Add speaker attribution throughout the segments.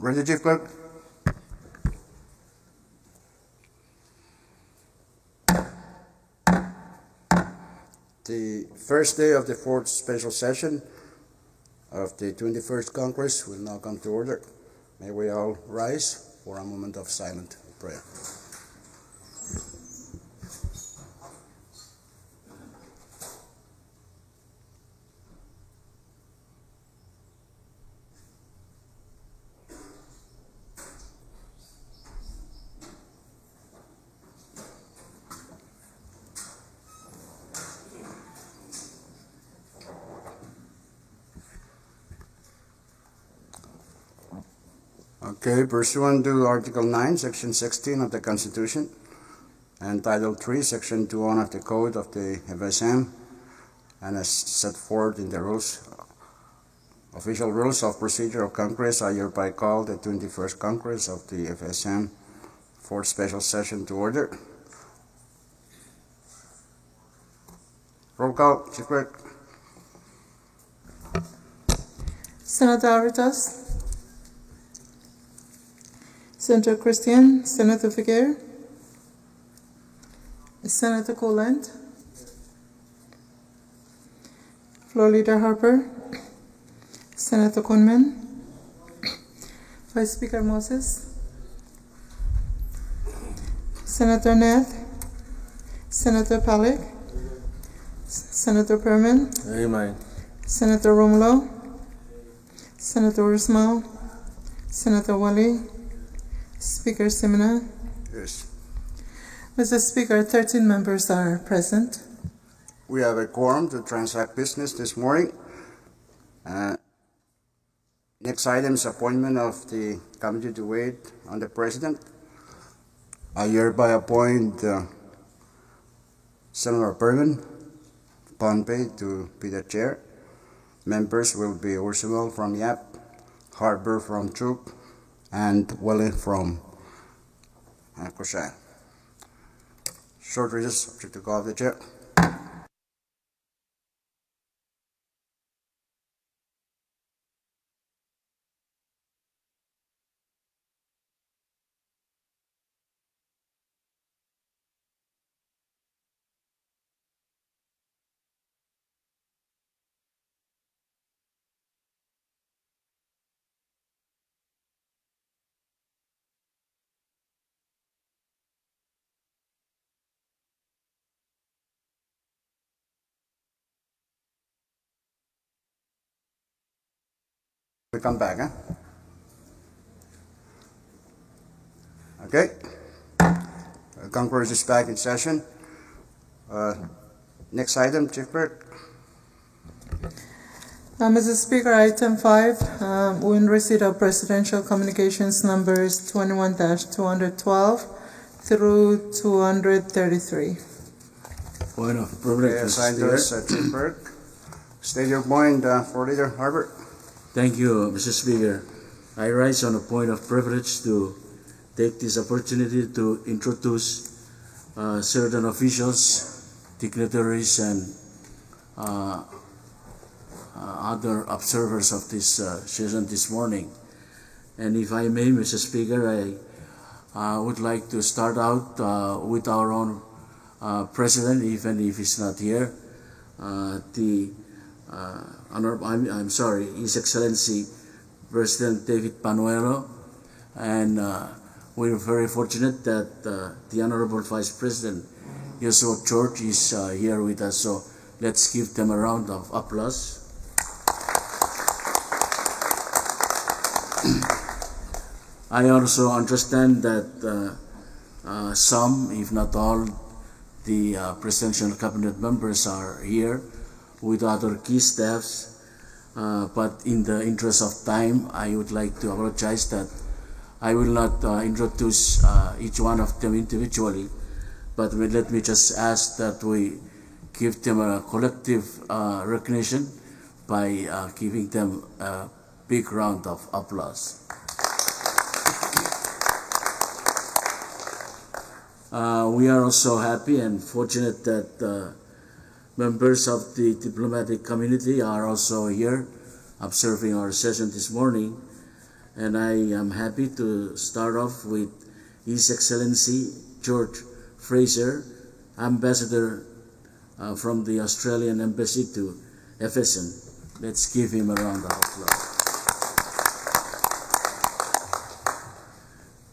Speaker 1: Ready, Chief Clerk? The first day of the fourth special session of the 21st Congress will now come to order. May we all rise for a moment of silent prayer. Okay, pursuant to Article 9, Section 16 of the Constitution, and Title 3, Section 21 of the Code of the FSM, and as set forth in the official rules of procedure of Congress, I hereby call the 21st Congress of the FSM fourth special session to order. Roll call, Chief Clerk.
Speaker 2: Senator Aritas, Senator Christian, Senator Figuer, Senator Coland, Floor Leader Harper, Senator Kunman, Vice Speaker Moses, Senator Nath, Senator Palik, Senator Perman,
Speaker 3: Amen.
Speaker 2: Senator Romulo, Senator Usmao, Senator Wally, Speaker Simina.
Speaker 1: Yes.
Speaker 2: Mr. Speaker, 13 members are present.
Speaker 1: We have a quorum to transact business this morning. Next item is appointment of the committee to wait on the President. I hereby appoint Senator Perman Pohnpei to be the chair. Members will be Ursula from YAP, Harper from Troop, and Wally from Koshai. Short recess, subject to call of the chair. We come back, huh? Okay. Congress is back in session. Next item, Chief Clerk.
Speaker 2: Mr. Speaker, item 5, we in receipt of presidential communications numbers 21-212 through 233.
Speaker 3: Point of privilege,
Speaker 1: Assigned to
Speaker 3: Mr.
Speaker 1: us, Chief Clerk. State your point, Floor Leader Harper.
Speaker 3: Thank you, Mr. Speaker. I rise on a point of privilege to take this opportunity to introduce certain officials, dignitaries, and other observers of this session this morning. And if I may, Mr. Speaker, I would like to start out with our own President, even if he's not here, His Excellency President David Panuelo, and we're very fortunate that the Honorable Vice President Yusuf George is here with us, so let's give them a round of applause. I also understand that some, if not all, the presidential cabinet members are here with other key staffs, but in the interest of time, I would like to apologize that I will not introduce each one of them individually, but let me just ask that we give them a collective recognition by giving them a big round of applause. We are also happy and fortunate that members of the diplomatic community are also here observing our session this morning. and I am happy to start off with His Excellency George Fraser, Ambassador from the Australian Embassy to FSM. Let's give him a round of applause.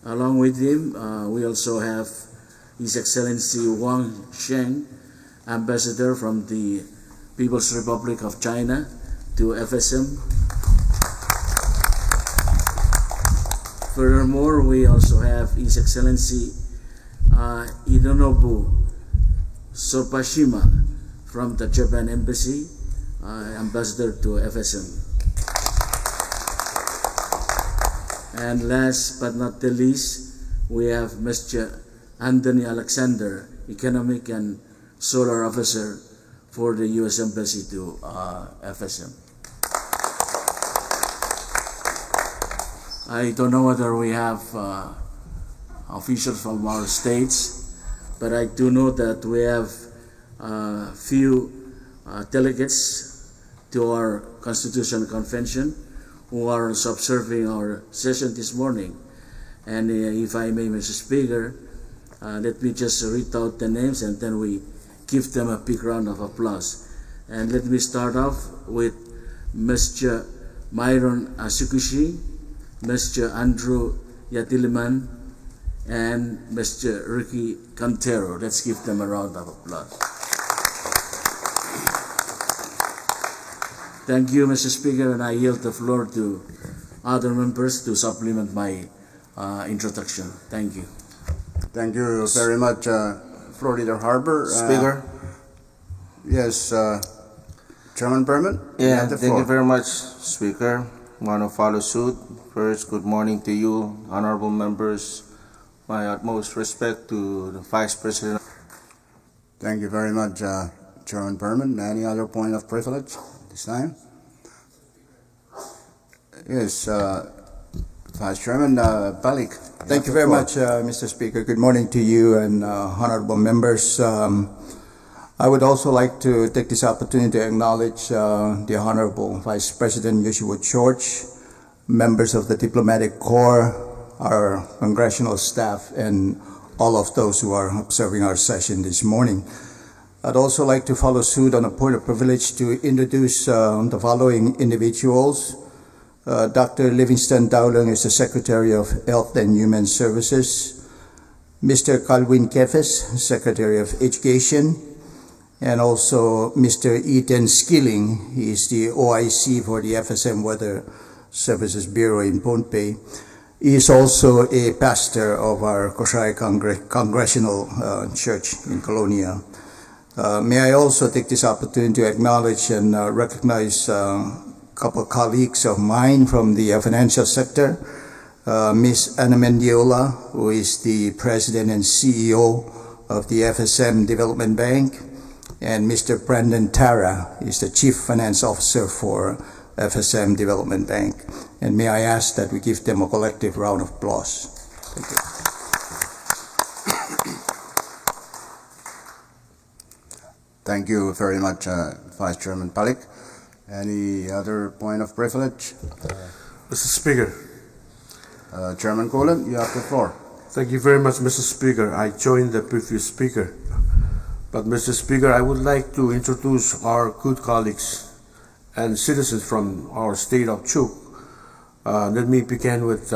Speaker 3: Along with him, we also have His Excellency Wang Sheng, Ambassador from the People's Republic of China to FSM. Furthermore, we also have His Excellency Hironobu Sopashima from the Japan Embassy, Ambassador to FSM. And last but not the least, we have Mr. Anthony Alexander, Economic and Solar Officer for the U.S. Embassy to FSM. I don't know whether we have officials from our states, but I do know that we have few delegates to our Constitutional Convention who are observing our session this morning. And if I may, Mr. Speaker, let me just read out the names and then we give them a big round of applause. And let me start off with Mr. Myron Asukushi, Mr. Andrew Yatiliman, and Mr. Ricky Cantero. Let's give them a round of applause. Thank you, Mr. Speaker, and I yield the floor to other members to supplement my introduction. Thank you.
Speaker 1: Thank you very much, Floor Leader Harbour.
Speaker 4: Speaker?
Speaker 1: Yes, Chairman Berman?
Speaker 4: Yeah, thank you very much, Speaker. I want to follow suit. First, good morning to you, honorable members. My utmost respect to the Vice President.
Speaker 1: Thank you very much, Chairman Berman. Any other point of privilege this time? Yes, Vice Chairman Balik.
Speaker 5: Thank you very much, Mr. Speaker. Good morning to you and honorable members. I would also like to take this opportunity to acknowledge the Honorable Vice President Yoshua George, members of the Diplomatic Corps, our congressional staff, and all of those who are observing our session this morning. I'd also like to follow suit on a point of privilege to introduce the following individuals. Dr. Livingston Dowling is the Secretary of Health and Human Services. Mr. Calvin Kefes, Secretary of Education. And also Mr. Ethan Skilling, he is the OIC for the FSM Weather Services Bureau in Pohnpei. He is also a pastor of our Koshai Congressional Church in Colonia. May I also take this opportunity to acknowledge and recognize a couple of colleagues of mine from the financial sector. Ms. Ana Mendiola, who is the President and CEO of the FSM Development Bank, and Mr. Brandon Tara is the Chief Finance Officer for FSM Development Bank. And may I ask that we give them a collective round of applause. Thank you.
Speaker 1: Thank you very much, Vice Chairman Palik. Any other point of privilege?
Speaker 6: Mr. Speaker.
Speaker 1: Chairman Cullen, you have the floor.
Speaker 6: Thank you very much, Mr. Speaker. I joined the previous speaker. But, Mr. Speaker, I would like to introduce our good colleagues and citizens from our state of Chuuk. Let me begin with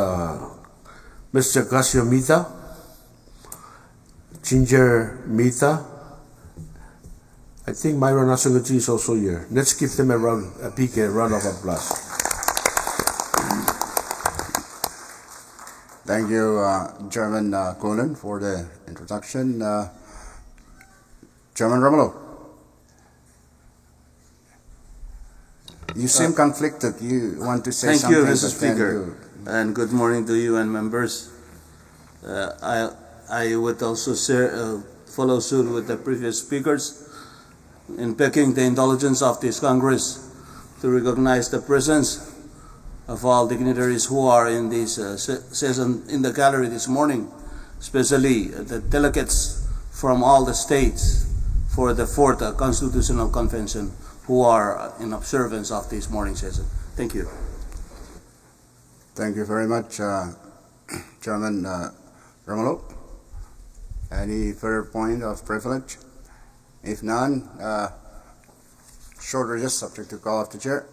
Speaker 6: Mr. Gasio Mita, Ginger Mita. I think Myron Asukuchi is also here. Let's give them a big round of applause.
Speaker 1: Thank you, Chairman Cullen, for the introduction. Chairman Romulo, you seem conflicted. You want to say something?
Speaker 4: Thank you, Mr. Speaker, and good morning to you and members. I would also follow suit with the previous speakers in begging the indulgence of this Congress to recognize the presence of all dignitaries who are in this session in the gallery this morning, especially the delegates from all the states for the 4th Constitutional Convention who are in observance of this morning session. Thank you.
Speaker 1: Thank you very much, Chairman Romulo. Any further point of privilege? If none, short recess subject to call of the chair.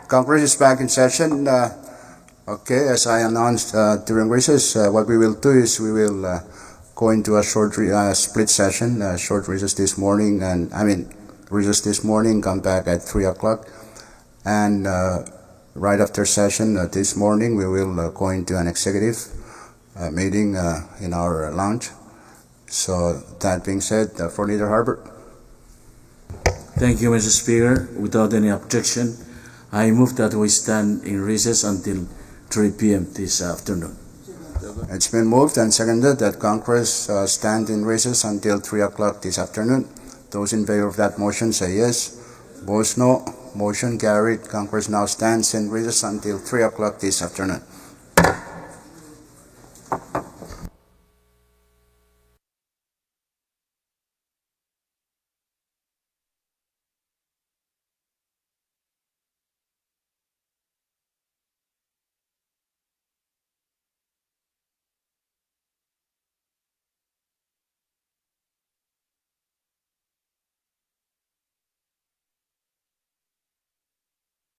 Speaker 1: Congress is back in session. Okay, as I announced during recess, what we will do is we will go into a short split session, short recess this morning, recess this morning, come back at 3 o'clock. And right after session this morning, we will go into an executive meeting in our lounge. So that being said, for Leader Harbor.
Speaker 3: Thank you, Mr. Speaker. Without any objection, I move that we stand in recess until 3 p.m. this afternoon.
Speaker 1: It's been moved and seconded that Congress stand in recess until 3 o'clock this afternoon. Those in favor of that motion say yes. Opposed no. Motion carried. Congress now stands in recess until 3 o'clock this afternoon.